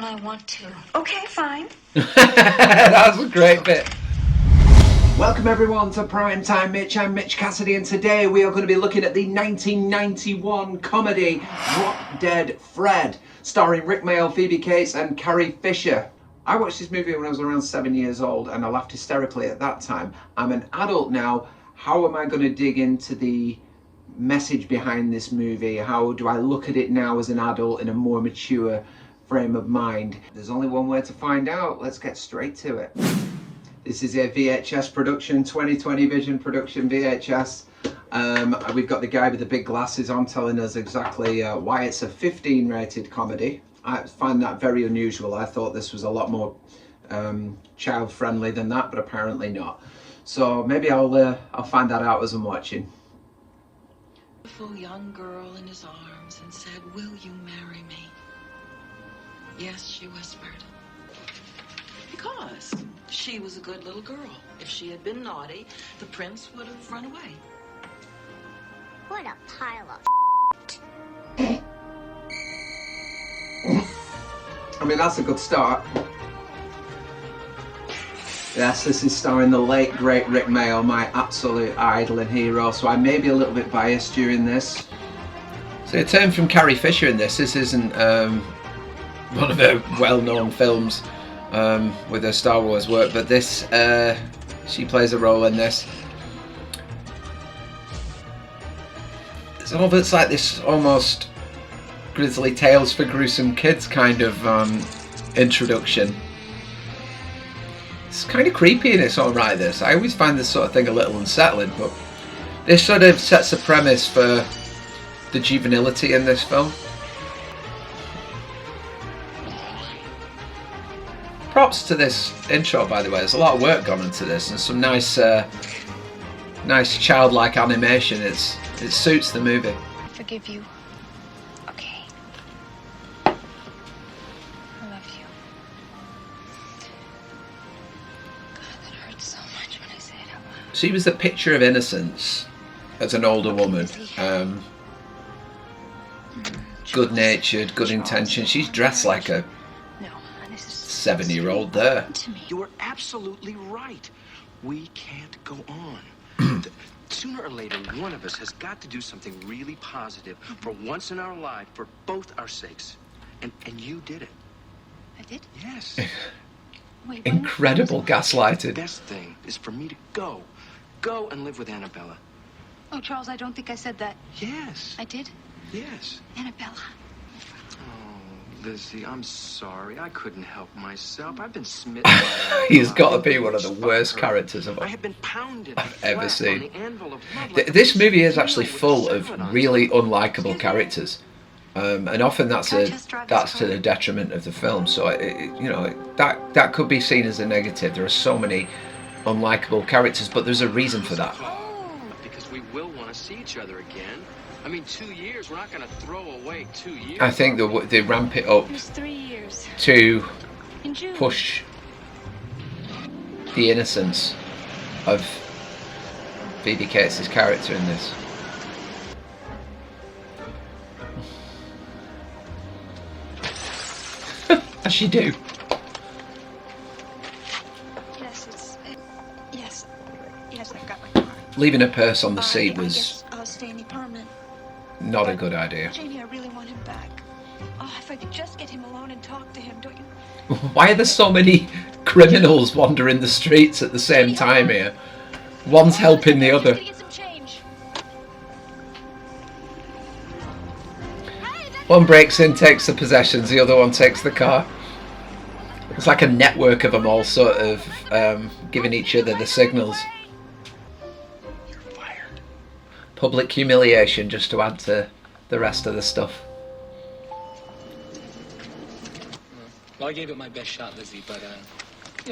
I want to. Okay, fine. That was a great bit. Welcome everyone to Primetime Mitch. I'm Mitch Cassidy, and today we are going to be looking at the 1991 comedy Drop Dead Fred, starring Rik Mayall, Phoebe Cates and Carrie Fisher. I watched this movie when I was around 7 years old and I laughed hysterically at that time. I'm an adult now. How am I going to dig into the message behind this movie? How do I look at it now as an adult in a more mature frame of mind? There's only one way to find out. Let's get straight to it. This is a VHS production, 2020 Vision production VHS. We've got the guy with the big glasses on telling us exactly why it's a 15 rated comedy. I find that very unusual. I thought this was a lot more child friendly than that, but apparently not. So maybe I'll find that out as I'm watching. Beautiful young girl in his arms and said, "Will you marry me?" "Yes," she whispered. Because she was a good little girl. If she had been naughty, the prince would have run away. What a pile of I mean, that's a good start. Yes, this is starring the late, great Rik Mayall, my absolute idol and hero, so I may be a little bit biased during this. So it turned from Carrie Fisher in this. This isn't one of her well-known films with her Star Wars work, but this, she plays a role in this. It's like this almost Grisly Tales for Gruesome Kids kind of introduction. It's kind of creepy in its own right, this. I always find this sort of thing a little unsettling, but this sort of sets the premise for the juvenility in this film. Props to this intro, by the way. There's a lot of work gone into this, and some nice childlike animation. It suits the movie. I forgive you. Okay. I love you. God, that hurts so much when I say it out loud. She was the picture of innocence as an older woman. Good-natured, good intention. She's dressed like a 7-year-old there. You are absolutely right. We can't go on. Sooner or later, one of us has got to do something really positive for once in our life, for both our sakes. And you did it. I did? Yes. Wait, Incredible The gaslighting. best thing is for me to go and live with Annabella. Oh, Charles, I don't think I said that. Yes. I did? Yes. Annabella. Oh, Lizzie, I'm sorry. I couldn't help myself. I've been smitten by her. He's got to be one of the worst characters I have been pounded I've ever flat seen. on the anvil of love like This a movie is actually steel full with of seven really unlikable characters, and often that's to the detriment of the film. So that could be seen as a negative. There are so many unlikable characters, but there's a reason for that. Because we will want to see each other again. I mean, 2 years. We're not going to throw away 2 years. I think they ramp it up It was 3 years. to In June. push the innocence of Phoebe Cates' character in this. As you do. Yes, I've got my car. Leaving a purse on the seat I was guess I'll stay in the apartment. not a good idea. Janie, I really want him back. Oh, if I could just get him alone and talk to him, don't you? Why are there so many criminals wandering the streets at the same time here? One's helping the other. Get some change. One breaks in, takes the possessions, the other one takes the car. It's like a network of them all sort of giving each other the signals. You're fired. Public humiliation just to add to the rest of the stuff. Well, I gave it my best shot, Lizzie, but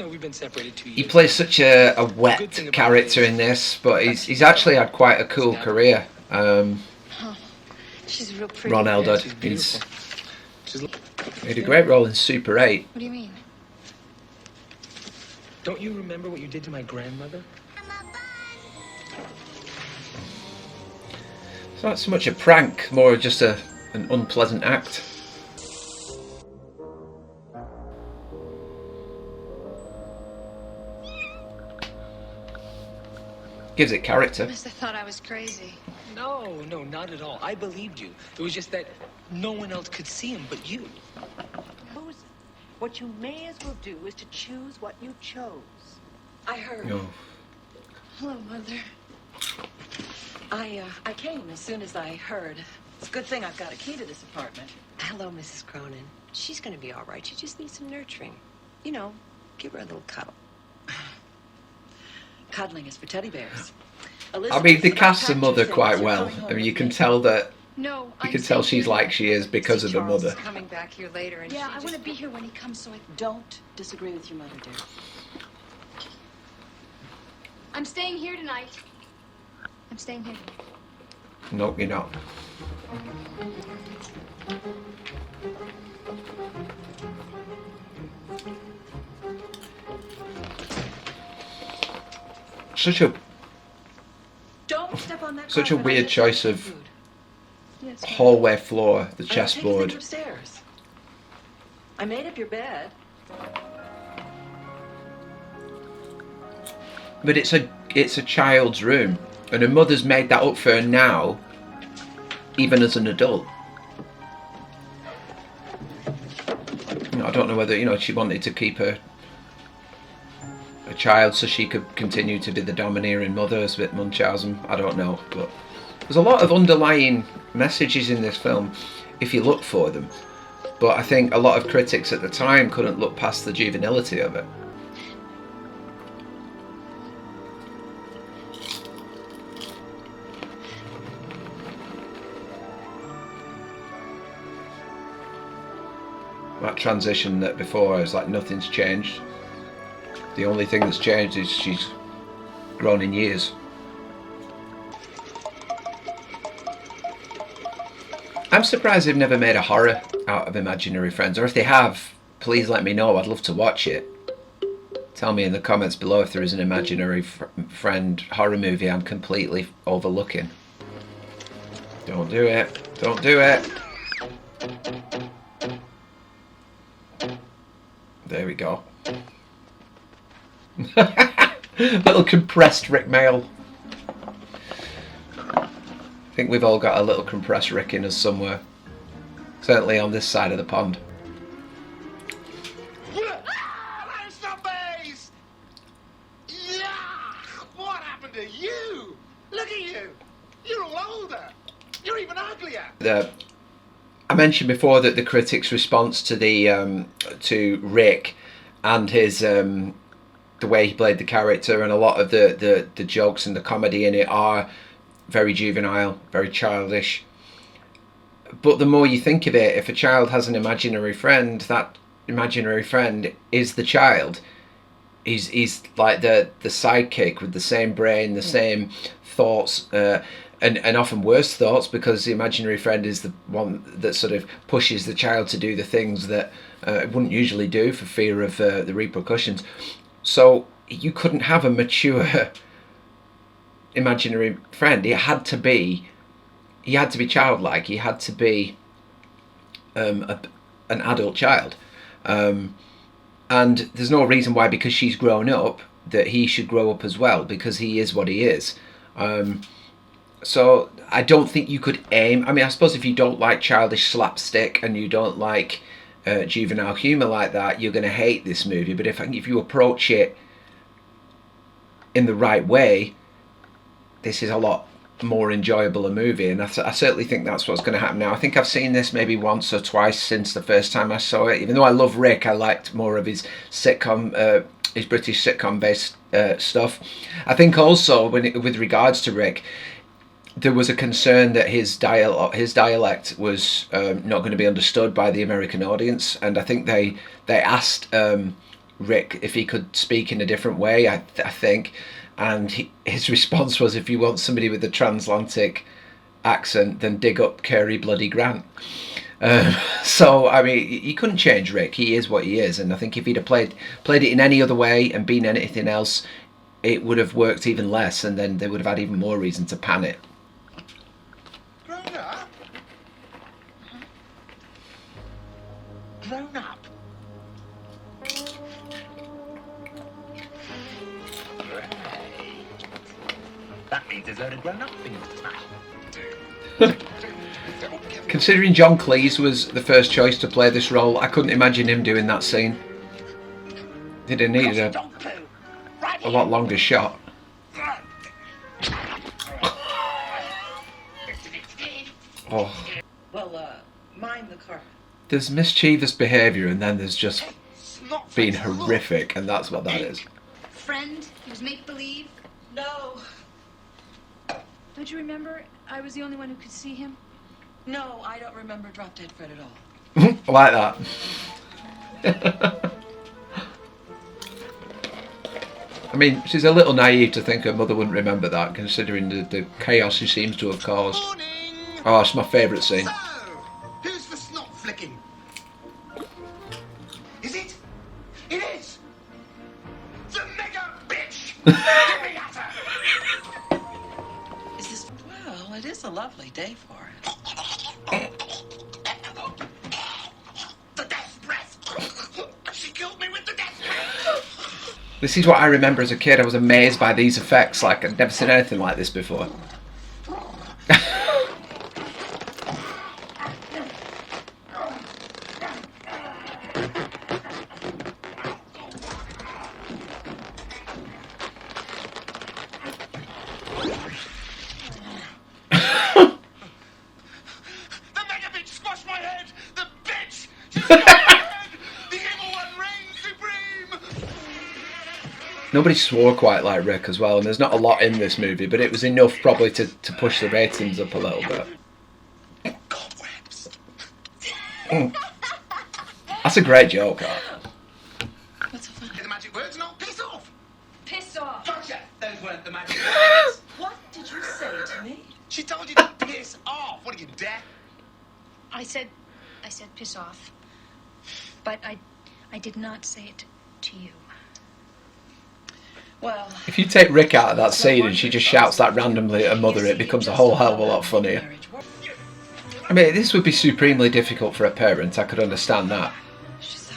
we've been separated 2 years. He plays such a wet character in this, but he's actually had quite a cool career. She's real pretty. Ron Eldad. She's He's beautiful. he had a great role in Super 8. What do you mean? Don't you remember what you did to my grandmother? It's not so much a prank, more just an unpleasant act. Gives it character. Must have thought I was crazy. No, not at all. I believed you. It was just that no one else could see him but you. What you may as well do is to choose what you chose. I heard. Oh. Hello, Mother. I came as soon as I heard. It's a good thing I've got a key to this apartment. Hello, Mrs. Cronin. She's gonna be all right. She just needs some nurturing. You know, give her a little cuddle. Cuddling is for teddy bears. I mean, they cast the Elizabeth, mother I've quite packed your well. things. You're I coming mean, you home can with tell that. No, You can tell she's like she is because of the Charles mother. is coming back here later, and Yeah, she I just... want to be here when he comes so I... Don't disagree with your mother, dear. I'm staying here tonight. I'm staying here. No, you're not. Such a Don't step on that Such a carpet. weird I'll get choice some of food. Yes, hallway floor, the Take chessboard. things upstairs. I made up your bed. But it's a child's room, and her mother's made that up for her now, even as an adult. You know, I don't know whether she wanted to keep a child so she could continue to be the domineering mother as with Munchausen. I don't know, but there's a lot of underlying messages in this film if you look for them. But I think a lot of critics at the time couldn't look past the juvenility of it. That transition that before, it's like nothing's changed. The only thing that's changed is she's grown in years. I'm surprised they've never made a horror out of Imaginary Friends, or if they have, please let me know. I'd love to watch it. Tell me in the comments below if there is an Imaginary Friend horror movie I'm completely overlooking. Don't do it. Don't do it. There we go. Little compressed Rik Mayall. I think we've all got a little compressed Rik in us somewhere. Certainly on this side of the pond. That's the base! Yeah! What happened to you? Look at you! You're all older. You're even uglier. I mentioned before that the critics' response to the to Rik and his the way he played the character, and a lot of the jokes and the comedy in it are very juvenile, very childish. But the more you think of it, if a child has an imaginary friend, that imaginary friend is the child. He's like the sidekick with the same brain, the same thoughts, and often worse thoughts, because the imaginary friend is the one that sort of pushes the child to do the things that it wouldn't usually do for fear of the repercussions. So you couldn't have a mature imaginary friend. He had to be childlike. He had to be an adult child. And there's no reason why, because she's grown up, that he should grow up as well, because he is what he is. So I don't think you could aim. I mean, I suppose if you don't like childish slapstick and you don't like juvenile humour like that, you're going to hate this movie. But if you approach it in the right way, this is a lot more enjoyable a movie, and I certainly think that's what's going to happen now. I think I've seen this maybe once or twice since the first time I saw it. Even though I love Rik, I liked more of his sitcom, his British sitcom-based stuff. I think also with regards to Rik, there was a concern that his dialect was not going to be understood by the American audience, and I think they asked Rik if he could speak in a different way. I think, and his response was, "If you want somebody with a transatlantic accent, then dig up Cary bloody Grant." So I mean, you couldn't change Rik. He is what he is, and I think if he'd have played it in any other way and been anything else, it would have worked even less, and then they would have had even more reason to pan it. Grown up? Grown up? That means there's a load of grown-up things to smash. Considering John Cleese was the first choice to play this role, I couldn't imagine him doing that scene. He'd have needed a lot longer shot. Oh. Well, mind the car. There's mischievous behaviour and then there's just being horrific, and that's what that is. Friend? He was make-believe? No. Don't you remember I was the only one who could see him? No, I don't remember Drop Dead Fred at all. I like that. I mean, she's a little naive to think her mother wouldn't remember that, considering the chaos she seems to have caused. Morning. Oh, it's my favourite scene. So, who's for snot flicking? Is it? It is! The mega bitch! Give me at her! Is this... Well, it is a lovely day for it. The death breath! She killed me with the death breath! This is what I remember as a kid. I was amazed by these effects. Like, I'd never seen anything like this before. Nobody swore quite like Rik as well, and there's not a lot in this movie, but it was enough probably to push the ratings up a little bit. Cobwebs. That's a great joke, that. What's so funny? The magic words, not piss off! Piss off! Gotcha! Those weren't the magic words! What did you say to me? She told you to piss off! What are you, deaf? I said piss off. But I did not say it to you. Well... If you take Rik out of that scene and she just shouts that randomly at her mother, it becomes a whole hell of a lot funnier. I mean, this would be supremely difficult for a parent, I could understand that.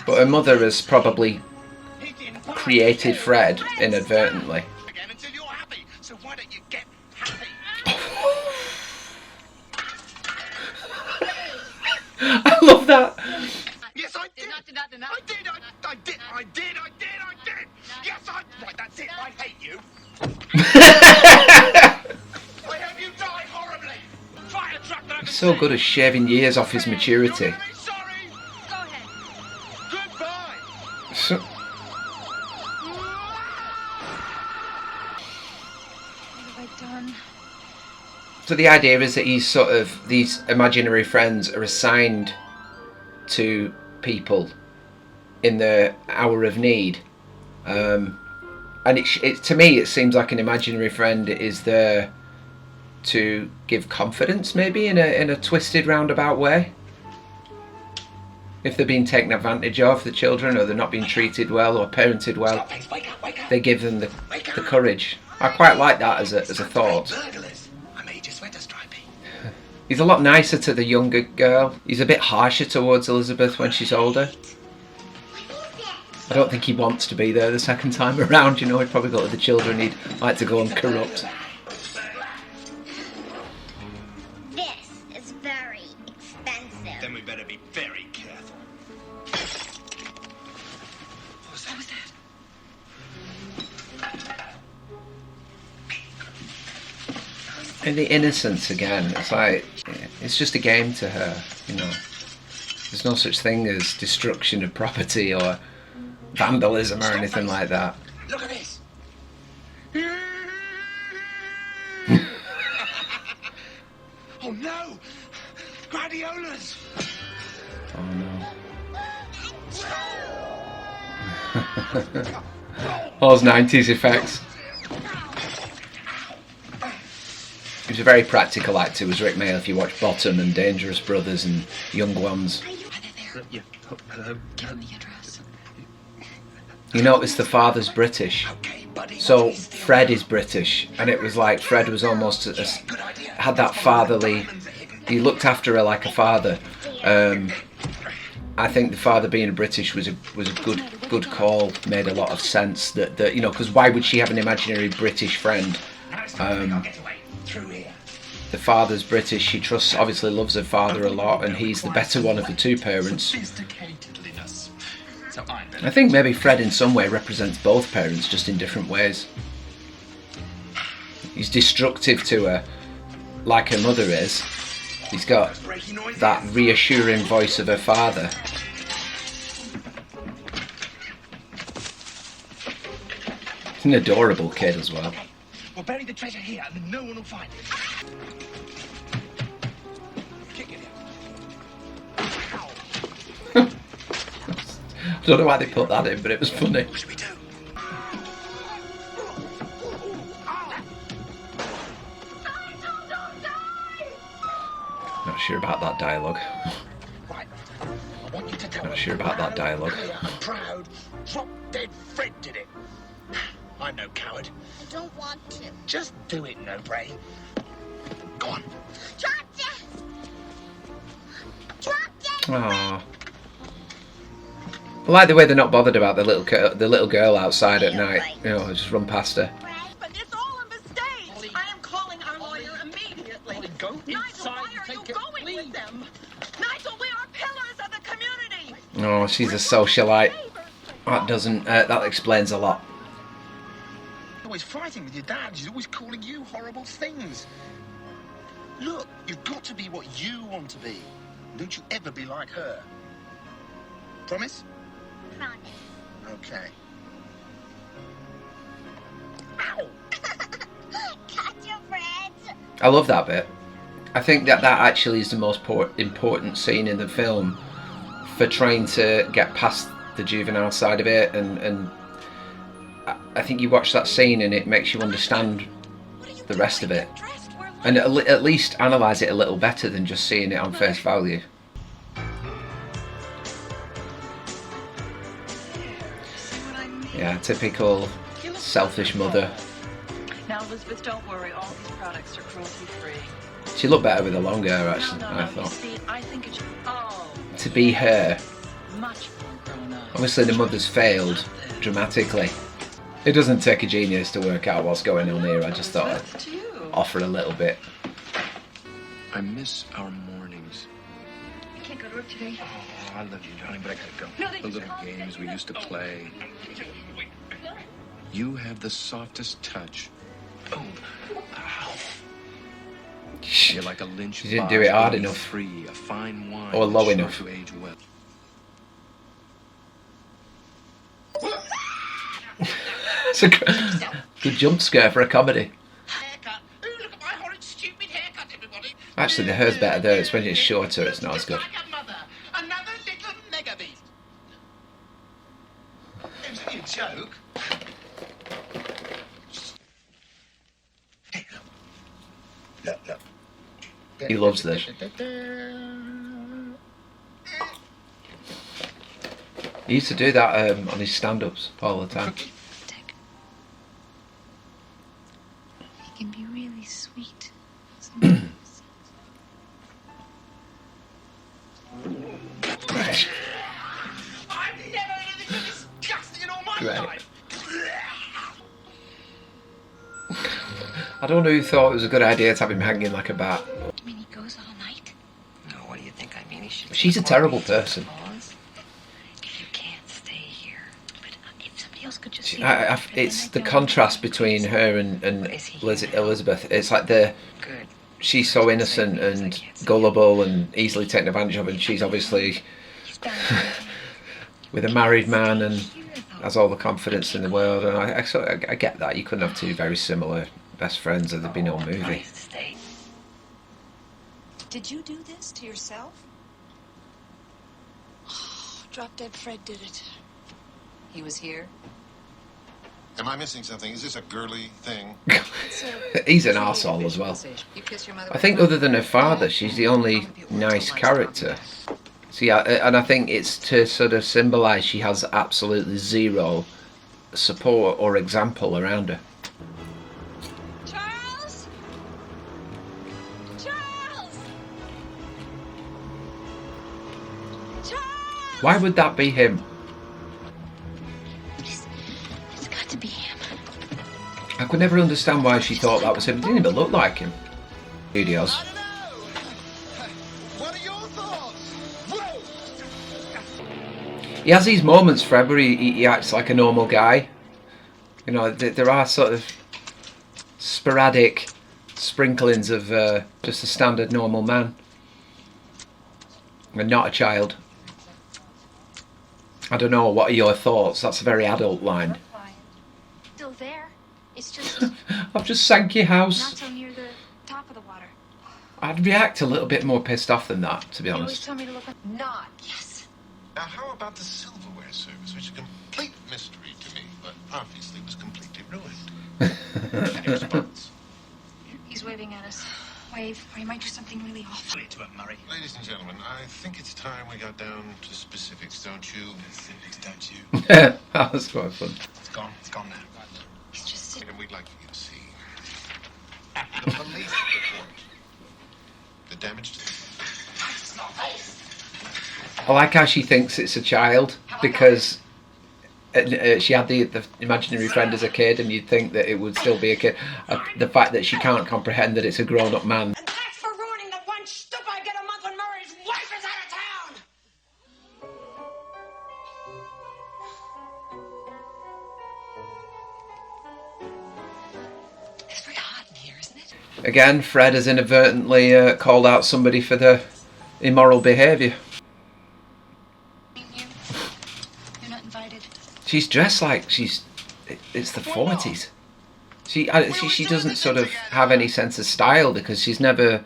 But her mother has probably created Fred inadvertently. Again until you're happy. So why don't you get happy? I love that. Yes, I did. I did. Yes, right, that's it. I hate you. I hope you die horribly. Fire truck that He's so good at shaving years off his maturity. Sorry. Go ahead. Goodbye. So, What have I done? so the idea is that he's sort of, these imaginary friends are assigned to people in their hour of need. And it to me, it seems like an imaginary friend is there to give confidence, maybe in a twisted, roundabout way. If they're being taken advantage of, the children, or they're not being treated well or parented well, they give them the courage. I quite like that as a thought. I made your sweater stripy. He's a lot nicer to the younger girl. He's a bit harsher towards Elizabeth when she's older. I don't think he wants to be there the second time around, you know. He'd probably got other children he'd like to go and corrupt. This is very expensive. Then we better be very careful. What was that? And the innocence again, it's like, it's just a game to her, you know. There's no such thing as destruction of property or vandalism or anything like that. Look at this. Oh no! Gladiolas! Oh no. Those 90s effects. He was a very practical actor, was Rik Mayall, if you watch Bottom and Dangerous Brothers and Young Ones. Yeah. Hello. Give me the address. You notice the father's British, so Fred is British, and it was like Fred was almost had that fatherly. He looked after her like a father. I think the father being British was a good call. Made a lot of sense that you know, because why would she have an imaginary British friend The father's British. She trusts, obviously loves her father a lot, and he's the better one of the two parents. I think maybe Fred in some way represents both parents, just in different ways. He's destructive to her, like her mother is. He's got that reassuring voice of her father. He's an adorable kid as well. We'll bury the treasure here and then no one will find it. Kick it in. I don't know why they put that in, but it was funny. What should we do? Not sure about that dialogue. Right. I want you to tell Not sure about that dialogue. Proud, drop-dead Fred did it. I'm no coward. I don't want to. Just do it, no brain. Go on. Drop dead! Drop dead! Aww. I like the way they're not bothered about the little girl outside at night. You know, just run past her. But it's all a mistake. I am calling our lawyer immediately. Go Nigel, inside why and are you take going leave. with them? Nigel, we are pillars of the community. Oh, she's a socialite. That explains a lot. Always fighting with your dad. She's always calling you horrible things. Look, you've got to be what you want to be. Don't you ever be like her. Promise? Promise. Okay. Ow! Gotcha, Fred. I love that bit. I think that actually is the most important scene in the film for trying to get past the juvenile side of it, and I think you watch that scene and it makes you understand the rest of it, and at least analyse it a little better than just seeing it on face value. Yeah, typical selfish mother. Now, Elizabeth, don't worry. All these products are cruelty-free. She looked better with the long hair, actually, I You thought. see, I think it's To be her. much more grown up. Obviously the mother's failed dramatically. It doesn't take a genius to work out what's going on here. I just thought I'd offer a little bit. I miss our mornings. I can't go to work today. Oh, I love you, darling, but I gotta go. No, they The just little called. games we used to play. You have the softest touch. Oh, ow. You're like a lynch. You didn't do it hard barge, enough. Free, a fine wine Or low that's enough. sure to age well. It's a good jump scare for a comedy. Haircut. Ooh, look at my horrid, stupid haircut, everybody. Actually, the hair's better there. It's when it's shorter, it's not as good. Like a mother. Another little mega beast. It was only a joke. Hey, look. Look. He loves this. He used to do that on his stand-ups all the time. Dick. He can be really sweet sometimes. I've never heard anything so disgusting in all my Great. life. I don't know who thought it was a good idea to have him hanging like a bat. I mean, he goes all night. No, what do you think? I mean, he should. She's a terrible person. You can't stay here. But if somebody else could just see It's the contrast between her and Elizabeth. It's like Good. she's so innocent and gullible and easily taken advantage of, and she's obviously with a married man and has all the confidence in the world. And I get that. You couldn't have two very similar best friends, or there'd be no movie. Stay. Did you do this to yourself? Drop Dead Fred did it. He was here. Am I missing something? Is this a girly thing? He's an arsehole as well. You kissed your mother. I think other than her father, she's the only nice character. See, and I think it's to sort of symbolise she has absolutely zero support or example around her. Charles? Charles! Charles! Why would that be him? It's got to be him. I could never understand why she thought that was him. It didn't even look like him. Studios. I don't know. What are your thoughts? Whoa! He has these moments, Fred, where he acts like a normal guy. You know, there are sort of sporadic sprinklings of just a standard normal man. And not a child. I don't know, what are your thoughts? That's a very adult line. Still there. It's just I've just sank your not house. so near the top of the water. I'd react a little bit more pissed off than that, to be You always honest. tell me to look up. Not. Yes. Now, how about the silverware service, which is a complete mystery to me, but obviously was completely ruined? Any response? He's waving at us. Wave, or he might do something really awful. To it, Murray. Ladies and gentlemen, I think it's time we got down to specifics, don't you? Specifics, don't you? That was quite fun. It's gone now. He's just sitting. And we'd like for you to see the police report. The damage to I like how she thinks it's a child, because she had the imaginary friend as a kid, and you'd think that it would still be a kid. The fact that she can't comprehend that it's a grown-up man. And that's for ruining the one stoop I get a month when Murray's wife is out of town! It's very hot in here, isn't it? Again, Fred has inadvertently called out somebody for their immoral behaviour. You're not invited. She's dressed like it's the 40s. She doesn't sort of have any sense of style, because she's never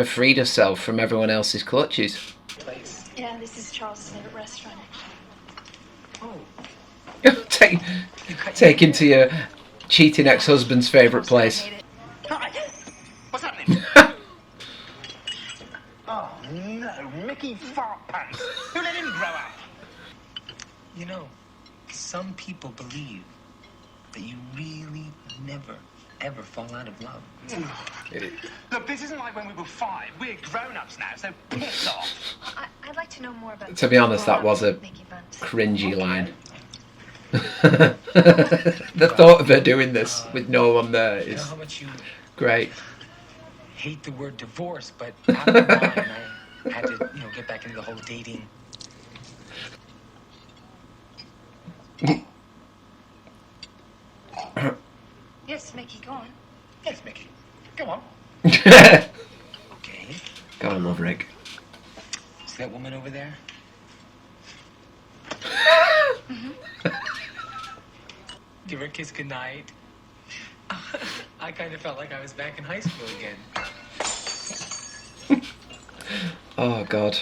freed herself from everyone else's clutches. Yeah, this is Charles's favorite restaurant. Take him to your cheating ex-husband's favourite place. What's happening? Oh, no. Mickey Fart Pants. Who let him grow up? You know, some people believe that you really never, ever fall out of love. Look, this isn't like when we were 5. We're grown-ups now, so piss off. I'd like to know more about. To be honest, that was a Mickey Bunt. cringy line. The thought of her doing this with no one there You know is how much you great. hate the word divorce, but after mine, I had to, get back into the whole dating. Yes, Mickey, go on. Yes, Mickey. Go on. Okay. Gotta love Rik. See that woman over there? Give her a kiss goodnight. I kind of felt like I was back in high school again. Oh God.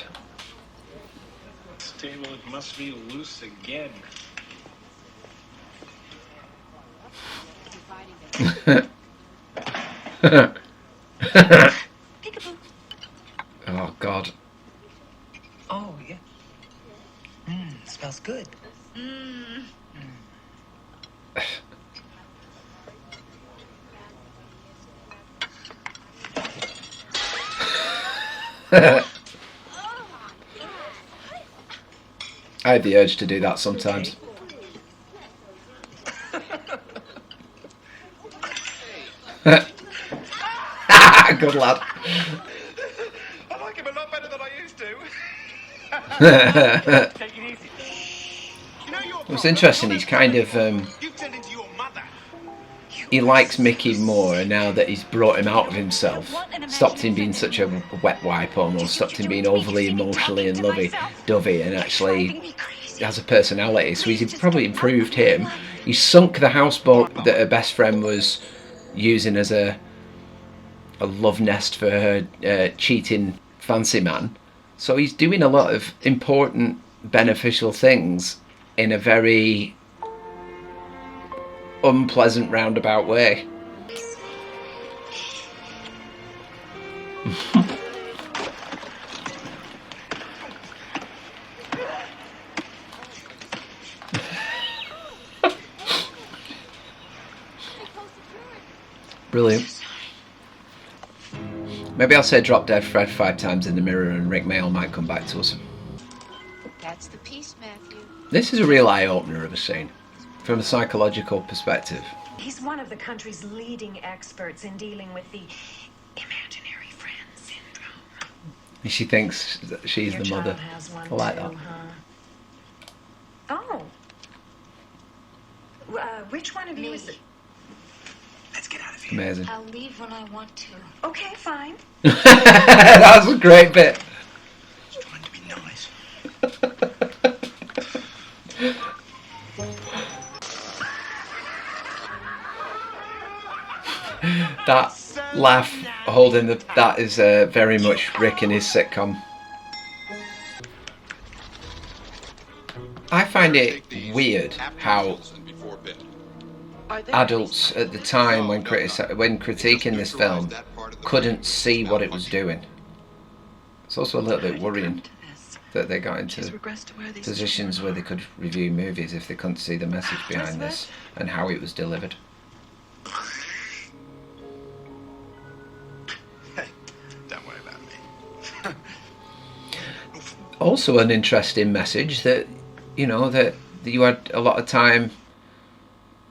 Stable, it must be loose again. Peekaboo. Oh God. Oh, yeah. Smells good. I had the urge to do that sometimes. Good lad. I like him a lot better than I used to. Take it easy. You know your It's interesting, he's kind of You turned into your mother. he likes Mickey more now that he's brought him out of himself, stopped him being such a wet wipe almost, stopped him being overly emotionally and lovey-dovey, and actually has a personality. So he's probably improved him. He's sunk the houseboat that her best friend was using as a love nest for her cheating fancy man. So he's doing a lot of important, beneficial things in a very unpleasant roundabout way. Brilliant. Maybe I'll say drop dead Fred 5 times in the mirror and Rik Mayall might come back to us. That's the piece, Matthew. This is a real eye-opener of a scene from a psychological perspective. He's one of the country's leading experts in dealing with the imaginary friend syndrome. She thinks that she's Your the mother. child has one I like too, that. Huh? Oh. Which one of you is it? Let's get out of here. Amazing. I'll leave when I want to. Okay, fine. That was a great bit. Just trying to be nice. That laugh holding that is very much Rik in his sitcom. I find it weird how adults at the time when critiquing this film couldn't see what it was doing. It's also a little bit worrying that they got into positions where they could review movies if they couldn't see the message behind this and how it was delivered. Hey, don't worry about me. Also an interesting message that, you know, that you had a lot of time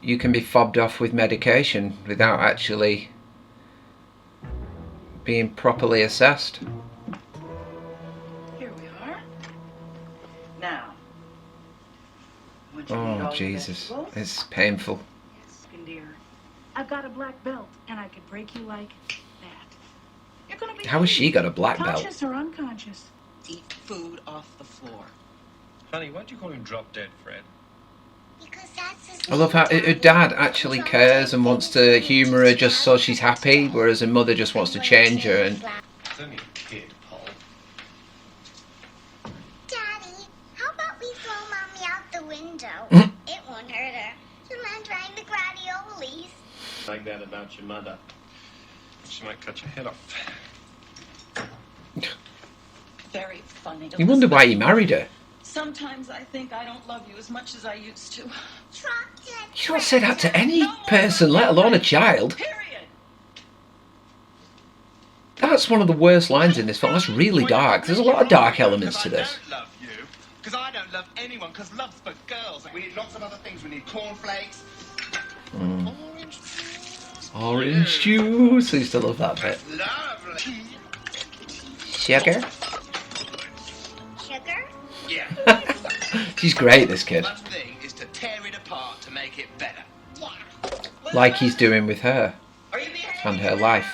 you can be fobbed off with medication without actually being properly assessed. Here we are. Now. Oh, Jesus. It's painful. Yes, dear. I've got a black belt, and I could break you like that. You're gonna be How has she got a black belt? Conscious or unconscious? eat food off the floor. Honey, why'd you call him Drop Dead Fred? Because that's his I love how her dad actually cares and wants to humour her just so she's happy, whereas her mother just wants to change her. And It's only a kid, Paul. Daddy, how about we throw Mommy out the window? It won't hurt her. She'll land right in the gradiolis. Like that about your mother. She might cut your head off. Very funny. you wonder why he married her. Sometimes I think I don't love you as much as I used to. Drop dead. You don't say that to any person, let alone a child. Period. That's one of the worst lines in this film. That's really dark. There's a lot of dark elements to this. I don't love you, because I don't love anyone, because love's for girls. We need lots of other things. We need cornflakes. Orange juice. I used to love that bit. Lovely. Sugar. Sugar? Yeah. She's great, this kid. First thing is to tear it apart to make it better. Yeah. Like he's doing with her Are you behaving? and her life.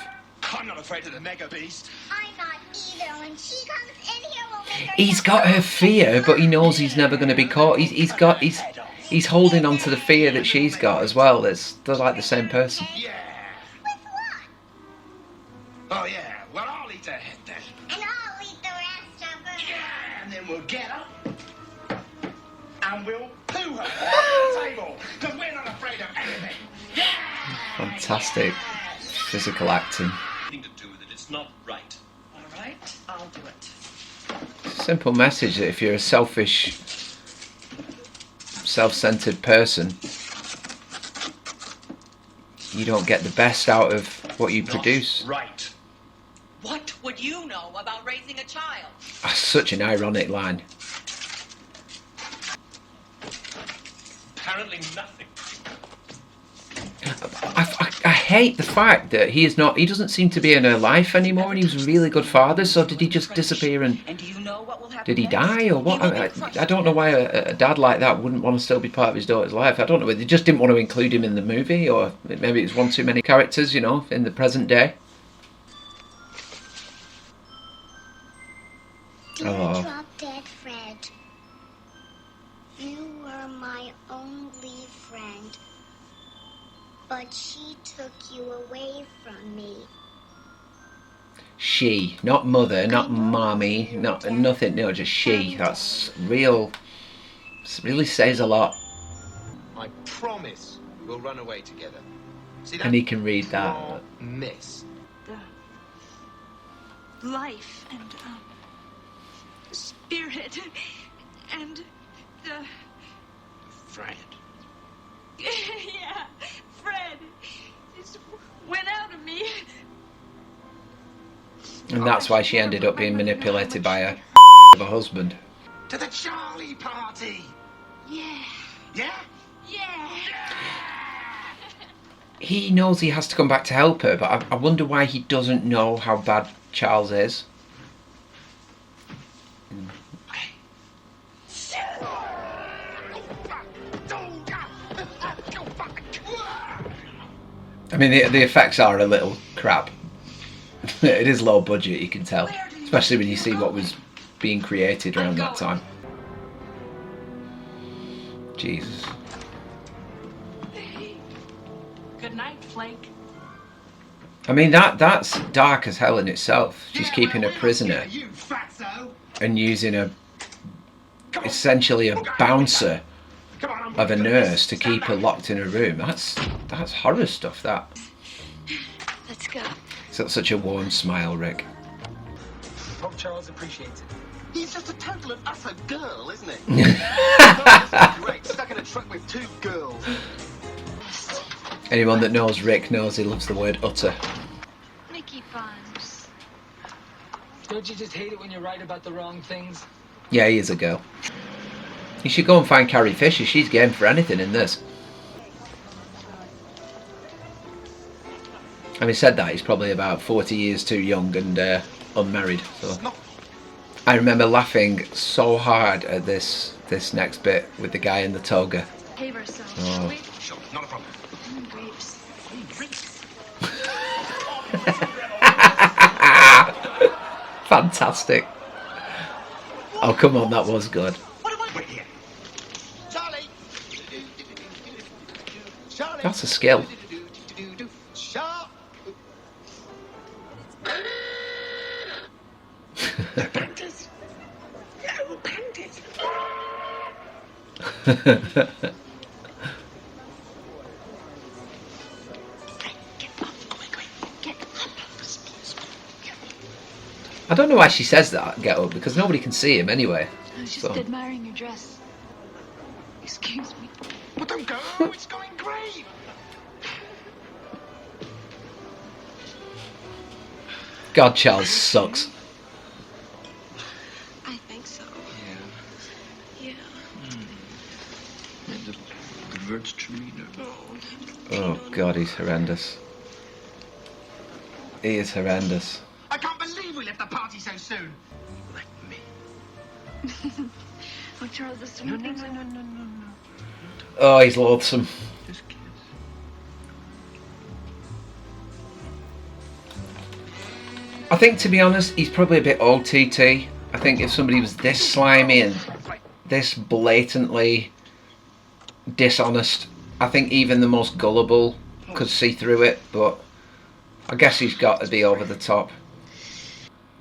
I'm not afraid of the mega beast. I'm not either. When she comes in here, we'll make her... He's got her fear, but he knows he's never going to be caught. He's holding on to the fear that she's got as well. They're like the same person. Yeah. With what? Oh, yeah. Well, I'll eat her head then. And I'll eat the rest of her. Yeah. And then we'll get her. And we'll poo her on the table. Because we're not afraid of anything. Yeah. Fantastic physical acting. Nothing to do with it. It's not right. All right, I'll do it. Simple message that if you're a selfish, self-centered person, you don't get the best out of what you produce. Right. What would you know about raising a child? That's such an ironic line. Apparently nothing. I hate the fact that he doesn't seem to be in her life anymore, and he was a really good father, so did he just disappear and And do you know what will happen did he next? die or what? I don't know why a dad like that wouldn't want to still be part of his daughter's life. I don't know whether they just didn't want to include him in the movie, or maybe it's one too many characters, you know, in the present day. Dear Oh. Drop Dead Fred, you were my only friend, but she took you away from me. She, not mother, not mommy, not nothing, no, just she. That's real. Really says a lot. I promise we'll run away together. See that? And he can read that. Miss. Life and spirit and Fred. yeah, Fred just went out of me. And that's why she ended up being manipulated by a husband. To the Charlie party. Yeah. Yeah? Yeah. he knows he has to come back to help her, but I wonder why he doesn't know how bad Charles is. I mean, the effects are a little crap. It is low budget, you can tell, especially when you see what was being created around that time. Jesus. Good night, Flake. I mean, that's dark as hell in itself. She's keeping a prisoner and using essentially a bouncer of a nurse to keep her locked in a room. That's horror stuff, that. Let's go. It's got such a warm smile, Rik. Hope Charles appreciates it. He's just a total and utter girl, isn't he? Great, stuck in a truck with 2 girls. Anyone that knows Rik knows he loves the word utter. Mickey Buns. Don't you just hate it when you're right about the wrong things? Yeah, he is a girl. You should go and find Carrie Fisher. She's game for anything in this. Having said that, he's probably about 40 years too young and unmarried. So I remember laughing so hard at this next bit with the guy in the toga. Behave ourselves, Oh. shall we? Sure, not a problem. Grapes. Fantastic. Oh, come on, that was good. Wait here. Charlie! Charlie! That's a skill. Sharp! Pandas. No, pandas. I don't know why she says that, get up, because nobody can see him anyway. I was just So. admiring your dress. Excuse me. Well, don't go. It's going great. God, Charles sucks. I think so. Yeah. Yeah. It diverts to me. Oh God, he's horrendous. He is horrendous. I can't believe we left the party so soon. Like me. Oh, Charles, this No. Oh, he's loathsome. Just kiss. I think, to be honest, he's probably a bit OTT. I think if somebody was this slimy and this blatantly dishonest, I think even the most gullible could see through it, but I guess he's got to be over the top.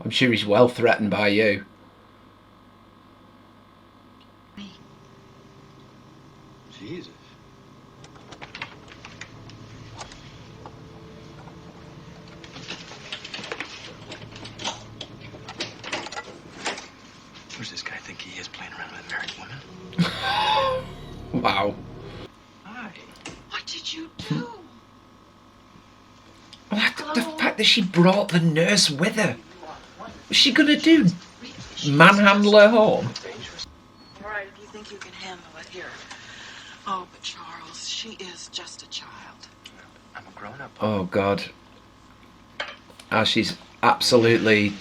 I'm sure he's well threatened by you. Jesus. Who's this guy think he is playing around with a married woman? Wow. Hi. What did you do? The fact that she brought the nurse with her. What's she gonna do? Manhandle her home? All right, if you think you can handle it, here. Oh, but Charles, she is just a child. I'm a grown-up. Oh God. She's absolutely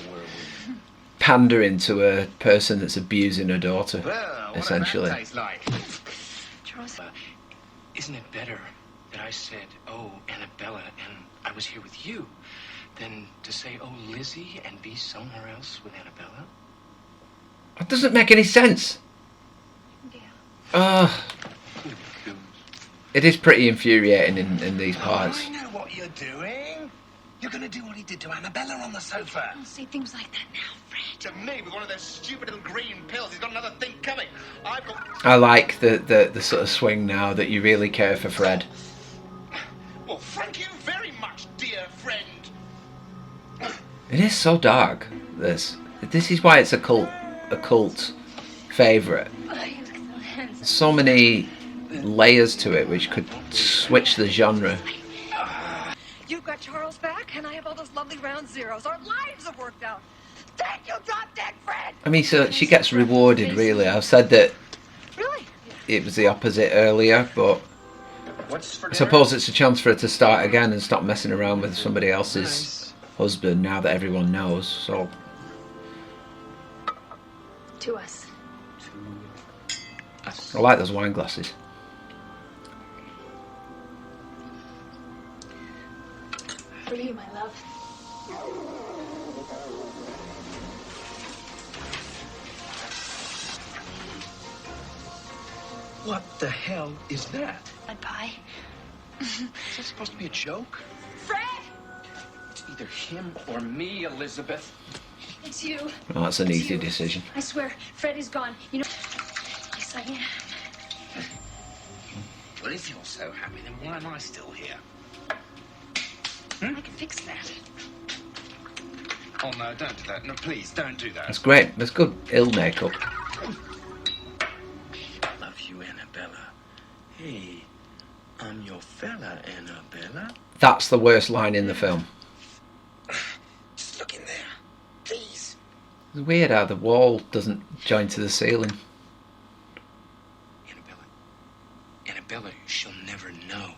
pandering to a person that's abusing her daughter, Well, what essentially. does that taste like? Charles. Isn't it better that I said, oh, Annabella, and I was here with you, than to say, oh, Lizzie, and be somewhere else with Annabella? That doesn't make any sense. Yeah. It is pretty infuriating in these parts. I know what you're doing. You're going to do what he did to Annabella on the sofa. Don't say things like that now, Fred. To me, with one of those stupid little green pills, he's got another thing coming. I've got... I like the sort of swing now that you really care for Fred. Well, thank you very much, dear friend. It is so dark, this. This is why it's a cult favourite. So many layers to it which could switch the genre. You've got Charles back, and I have all those lovely round zeros. Our lives have worked out. Thank you, drop dead Fred. I mean, so she gets rewarded, really. I've said that Really? it was the opposite earlier, but What's for I dinner? suppose it's a chance for her to start again and stop messing around with somebody else's husband now that everyone knows. So To us. I like those wine glasses. For you, my love. What the hell is that? Mud pie. Is that supposed to be a joke? Fred! It's either him or me, Elizabeth. It's you. Oh, that's an It's easy you. decision. I swear, Fred is gone. You know. Yes, I am. Well, if you're so happy, then why am I still here? I can fix that. Oh, no, don't do that. No, please, don't do that. That's great. That's good. Ill makeup. Love you, Annabella. Hey, I'm your fella, Annabella. That's the worst line in the film. Just look in there. Please. It's weird how the wall doesn't join to the ceiling. Annabella, she'll never know.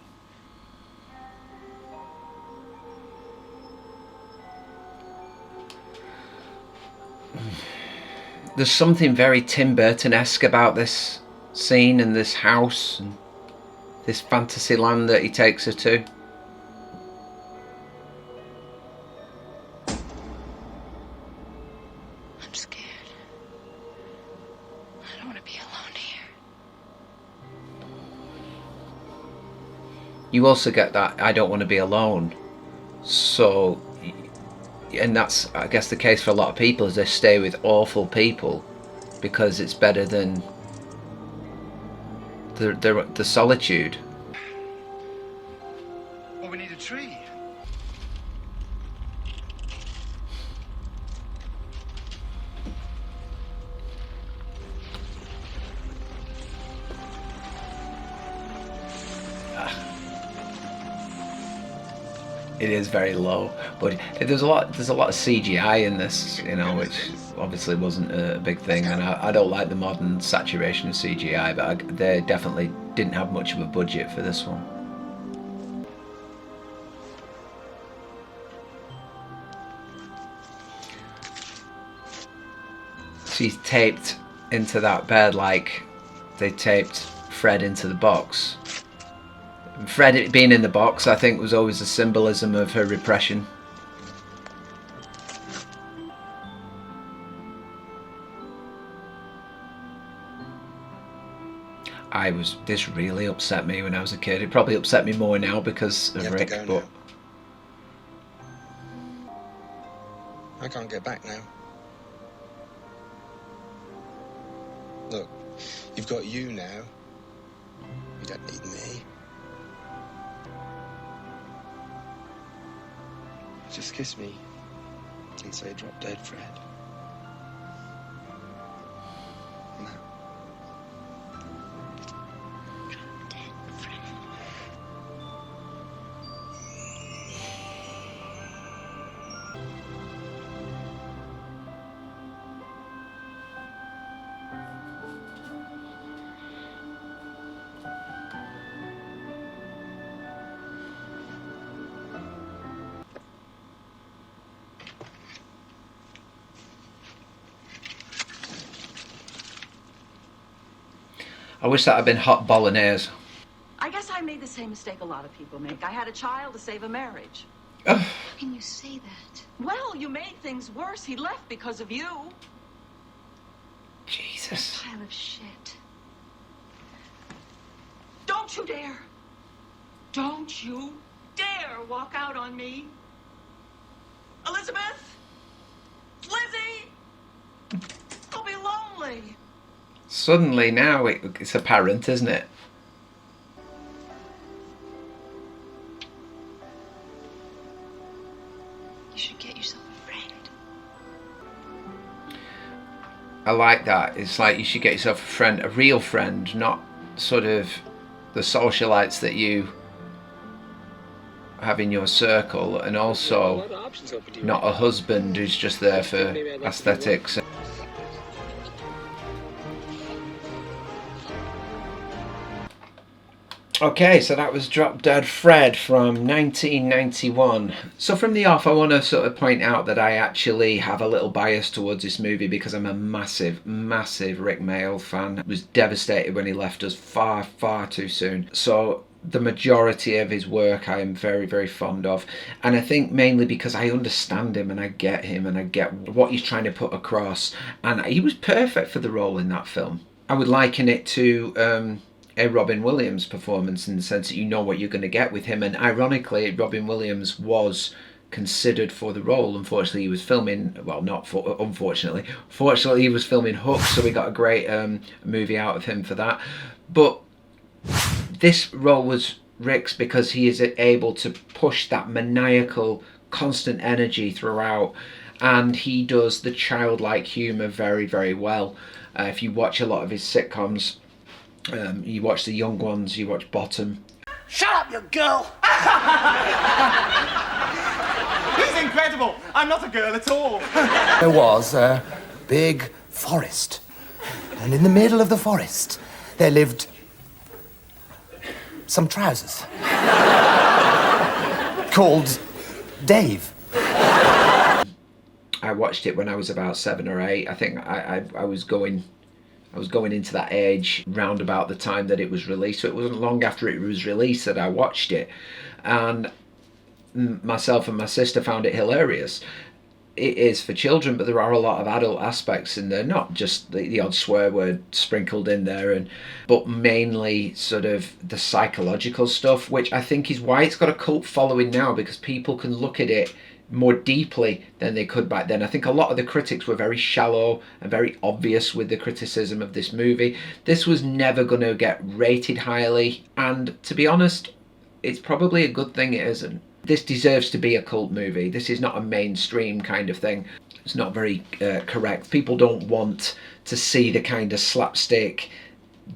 There's something very Tim Burton-esque about this scene and this house and this fantasy land that he takes her to. I'm scared. I don't want to be alone here. You also get that I don't want to be alone. So, and that's, I guess, the case for a lot of people, is they stay with awful people because it's better than the solitude. Well, we need a tree. It is very low, but there's a lot of CGI in this, you know, which obviously wasn't a big thing, and I don't like the modern saturation of CGI, but they definitely didn't have much of a budget for this one. She's taped into that bed like they taped Fred into the box. Fred being in the box, I think, was always a symbolism of her repression. This really upset me when I was a kid. It probably upset me more now because of Rik, but I can't get back now. Look, you've got you now. You don't need me. Just kiss me and say drop dead, Fred. No. Drop dead, Fred. I wish that had been hot bolognese. I guess I made the same mistake a lot of people make. I had a child to save a marriage. How can you say that? Well, you made things worse. He left because of you. Jesus. Pile of shit. Don't you dare. Don't you dare walk out on me. Elizabeth? Lizzie? I'll be lonely. Suddenly now it's apparent, isn't it? You should get yourself a friend. I like that. It's like you should get yourself a friend, a real friend, not sort of the socialites that you have in your circle, and also not a husband who's just there for aesthetics. Okay, so that was Drop Dead Fred from 1991. So from the off, I want to sort of point out that I actually have a little bias towards this movie because I'm a massive, massive Rik Mayall fan. I was devastated when he left us far, far too soon. So the majority of his work I am very, very fond of. And I think mainly because I understand him and I get him and I get what he's trying to put across. And he was perfect for the role in that film. I would liken it to a Robin Williams performance in the sense that you know what you're going to get with him. And ironically, Robin Williams was considered for the role. Unfortunately, he was filming, well, not for, unfortunately. Fortunately, he was filming Hook, so we got a great movie out of him for that. But this role was Rik's because he is able to push that maniacal, constant energy throughout. And he does the childlike humour very, very well. If you watch a lot of his sitcoms, you watch the young ones, you watch Bottom. Shut up, you girl! He's incredible. I'm not a girl at all. There was a big forest. And in the middle of the forest, there lived some trousers. Called Dave. I watched it when I was about 7 or 8. I think I was going into that age round about the time that it was released. So it wasn't long after it was released that I watched it. And myself and my sister found it hilarious. It is for children, but there are a lot of adult aspects in there, not just the odd swear word sprinkled in there, but mainly sort of the psychological stuff, which I think is why it's got a cult following now, because people can look at it more deeply than they could back then. I think a lot of the critics were very shallow and very obvious with the criticism of this movie. This was never going to get rated highly, and to be honest, it's probably a good thing it isn't. This deserves to be a cult movie. This is not a mainstream kind of thing. It's not very correct. People don't want to see the kind of slapstick,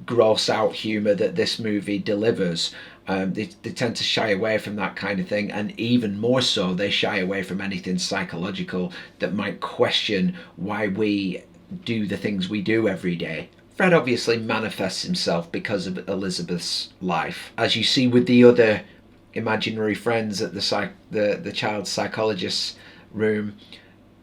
gross out humour that this movie delivers. They tend to shy away from that kind of thing, and even more so, they shy away from anything psychological that might question why we do the things we do every day. Fred obviously manifests himself because of Elizabeth's life. As you see with the other imaginary friends at the child psychologist's room,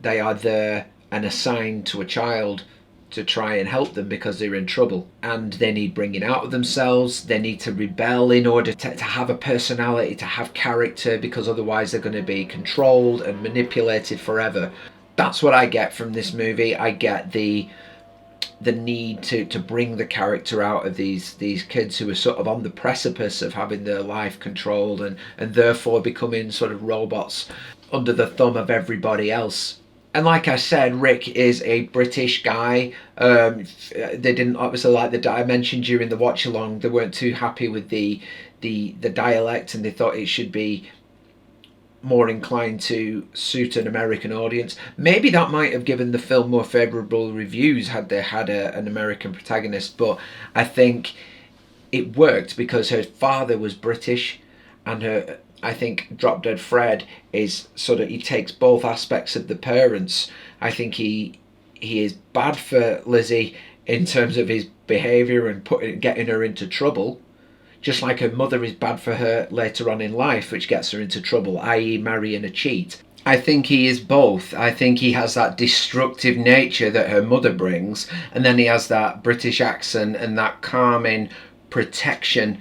they are there and assigned to a child to try and help them because they're in trouble, and they need bringing out of themselves. They need to rebel in order to have a personality, to have character, because otherwise they're going to be controlled and manipulated forever. That's what I get from this movie. I get the need to bring the character out of these kids who are sort of on the precipice of having their life controlled and therefore becoming sort of robots under the thumb of everybody else. And like I said, Rik is a British guy. They didn't, obviously, like I mentioned during the watch-along, they weren't too happy with the dialect, and they thought it should be more inclined to suit an American audience. Maybe that might have given the film more favourable reviews had they had an American protagonist, but I think it worked because her father was British, and I think Drop Dead Fred is sort of, he takes both aspects of the parents. I think he is bad for Lizzie in terms of his behaviour and getting her into trouble, just like her mother is bad for her later on in life, which gets her into trouble, i.e. marrying a cheat. I think he is both. I think he has that destructive nature that her mother brings, and then he has that British accent and that calming protection,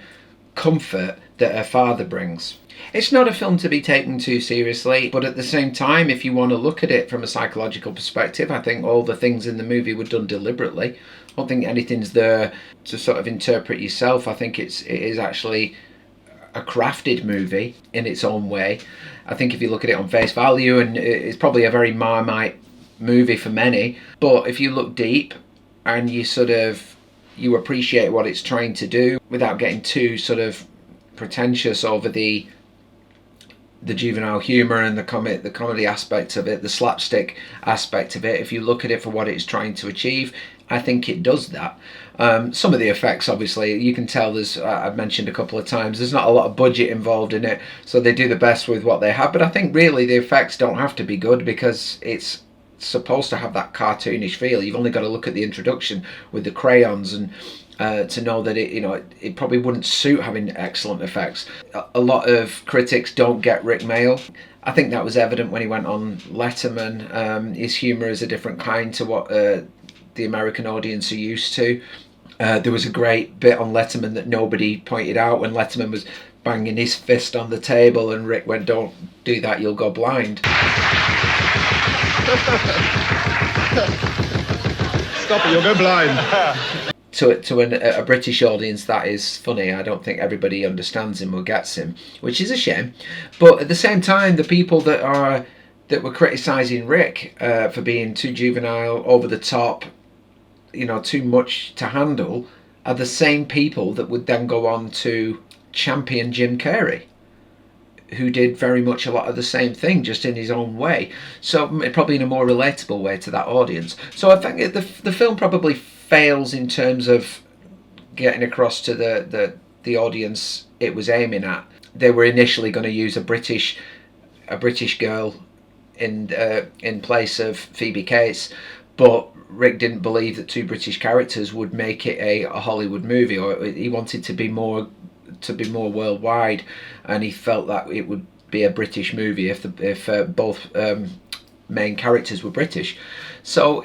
comfort that her father brings. It's not a film to be taken too seriously, but at the same time, if you want to look at it from a psychological perspective, I think all the things in the movie were done deliberately. I don't think anything's there to sort of interpret yourself. I think it is actually a crafted movie in its own way. I think if you look at it on face value, and it's probably a very Marmite movie for many, but if you look deep and you appreciate what it's trying to do without getting too sort of pretentious over the juvenile humour and the comedy aspect of it, the slapstick aspect of it, if you look at it for what it's trying to achieve, I think it does that. Some of the effects, obviously, you can tell I've mentioned a couple of times, there's not a lot of budget involved in it, so they do the best with what they have, but I think really the effects don't have to be good because it's supposed to have that cartoonish feel. You've only got to look at the introduction with the crayons, and to know that it probably wouldn't suit having excellent effects. A lot of critics don't get Rik Mayall. I think that was evident when he went on Letterman. His humour is a different kind to what the American audience are used to. There was a great bit on Letterman that nobody pointed out when Letterman was banging his fist on the table and Rik went, "Don't do that, you'll go blind." Stop it, you'll go blind. To a British audience, that is funny. I don't think everybody understands him or gets him, which is a shame. But at the same time, the people that were criticising Rik for being too juvenile, over the top, too much to handle, are the same people that would then go on to champion Jim Carrey, who did very much a lot of the same thing, just in his own way. So probably in a more relatable way to that audience. So I think the film probably fails in terms of getting across to the audience it was aiming at. They were initially going to use a British girl in place of Phoebe Cates, but Rik didn't believe that two British characters would make it a Hollywood movie, or he wanted to be more worldwide, and he felt that it would be a British movie if both main characters were British. So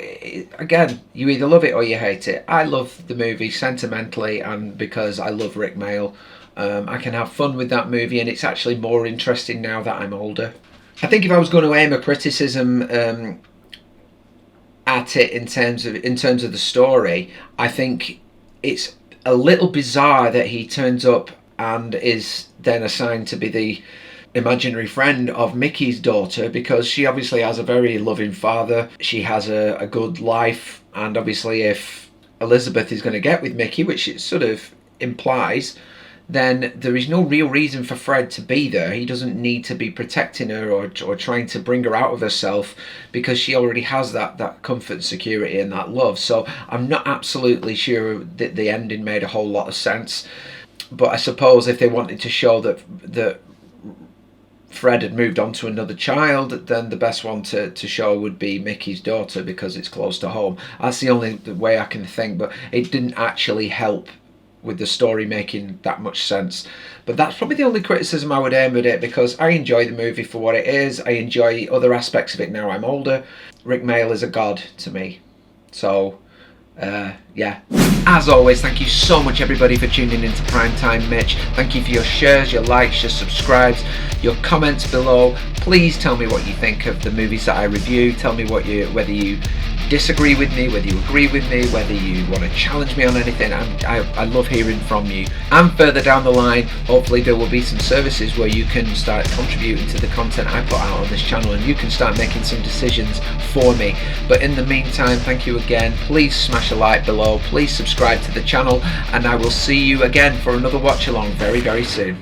again, you either love it or you hate it. I love the movie sentimentally, and because I love Rik Mayall, I can have fun with that movie, and it's actually more interesting now that I'm older. I think if I was going to aim a criticism at it in terms of the story, I think it's a little bizarre that he turns up and is then assigned to be the imaginary friend of Mickey's daughter, because she obviously has a very loving father. She has a good life, and obviously if Elizabeth is going to get with Mickey, which it sort of implies, then there is no real reason for Fred to be there. He doesn't need to be protecting her or trying to bring her out of herself, because she already has that comfort and security and that love. So I'm not absolutely sure that the ending made a whole lot of sense. But I suppose if they wanted to show that Fred had moved on to another child, then the best one to show would be Mickey's daughter, because it's close to home. That's the only way I can think, but it didn't actually help with the story making that much sense. But that's probably the only criticism I would aim at it, because I enjoy the movie for what it is. I enjoy other aspects of it now I'm older. Rik Mayall is a god to me. So yeah. As always, thank you so much everybody for tuning into Primetime Mitch. Thank you for your shares, your likes, your subscribes, your comments below. Please tell me what you think of the movies that I review. Tell me whether you disagree with me, whether you agree with me, whether you want to challenge me on anything. I love hearing from you. And further down the line, hopefully there will be some services where you can start contributing to the content I put out on this channel, and you can start making some decisions for me. But in the meantime, thank you again. Please smash a like below, please subscribe to the channel, and I will see you again for another watch along very, very soon.